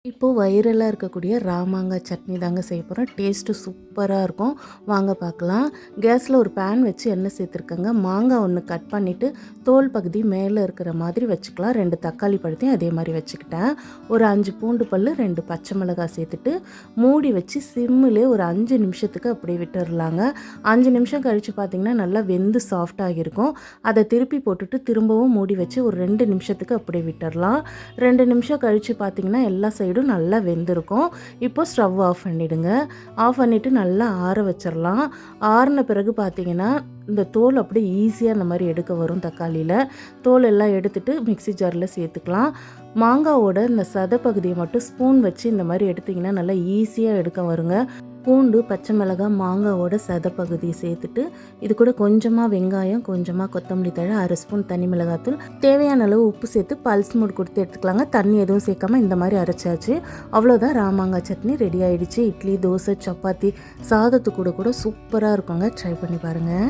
இப்போது வைரலாக இருக்கக்கூடிய ராமாங்காய் சட்னி தாங்க செய்ய போகிறோம். டேஸ்ட்டு சூப்பராக இருக்கும். வாங்க பார்க்கலாம். கேஸில் ஒரு பேன் வச்சு எண்ணெய் சேர்த்துருக்கேங்க. மாங்காய் ஒன்று கட் பண்ணிவிட்டு தோல் பகுதி மேலே இருக்கிற மாதிரி வச்சுக்கலாம். 2 தக்காளி பழத்தையும் அதே மாதிரி வச்சுக்கிட்டேன். ஒரு 5 பூண்டு பல், 2 பச்சை மிளகாய் சேர்த்துட்டு மூடி வச்சு சிம்மிலே ஒரு 5 நிமிஷத்துக்கு அப்படியே விட்டுடலாங்க. 5 நிமிஷம் கழித்து பார்த்திங்கன்னா நல்லா வெந்து சாஃப்டாக இருக்கும். அதை திருப்பி போட்டுட்டு திரும்பவும் மூடி வச்சு ஒரு 2 நிமிஷத்துக்கு அப்படியே விட்டுடலாம். 2 நிமிஷம் கழித்து பார்த்திங்கன்னா எல்லா சைடும் நல்லா வெந்திருக்கும். இப்போ ஸ்டவ் ஆஃப் பண்ணிவிடுங்க. ஆஃப் பண்ணிவிட்டு நல்லா ஆற வச்சிடலாம். ஆறின பிறகு பார்த்திங்கன்னா இந்த தோல் அப்படியே ஈஸியாக இந்த மாதிரி எடுக்க வரும். தக்காளியில் தோல் எல்லாம் எடுத்துகிட்டு மிக்ஸி ஜாரில் சேர்த்துக்கலாம். மாங்காவோட இந்த சதை பகுதியை மட்டும் ஸ்பூன் வச்சு இந்த மாதிரி எடுத்திங்கன்னா நல்லா ஈஸியாக எடுக்க வருங்க. பூண்டு, பச்சை மிளகாய், மாங்காவோட சதை பகுதியை சேர்த்துட்டு இது கூட கொஞ்சமாக வெங்காயம், கொஞ்சமாக கொத்தமல்லி தழை, 1/2 ஸ்பூன் தனி மிளகாத்தூள், தேவையான அளவு உப்பு சேர்த்து பல்ஸ் மூட் கொடுத்து எடுத்துக்கலாங்க. தண்ணி எதுவும் சேர்க்காம இந்த மாதிரி அரைச்சாச்சு. அவ்வளோதான், ராமாங்காய் சட்னி ரெடி ஆகிடுச்சு. இட்லி, தோசை, சப்பாத்தி, சாதத்து கூட சூப்பராக இருக்குங்க. ட்ரை பண்ணி பாருங்கள்.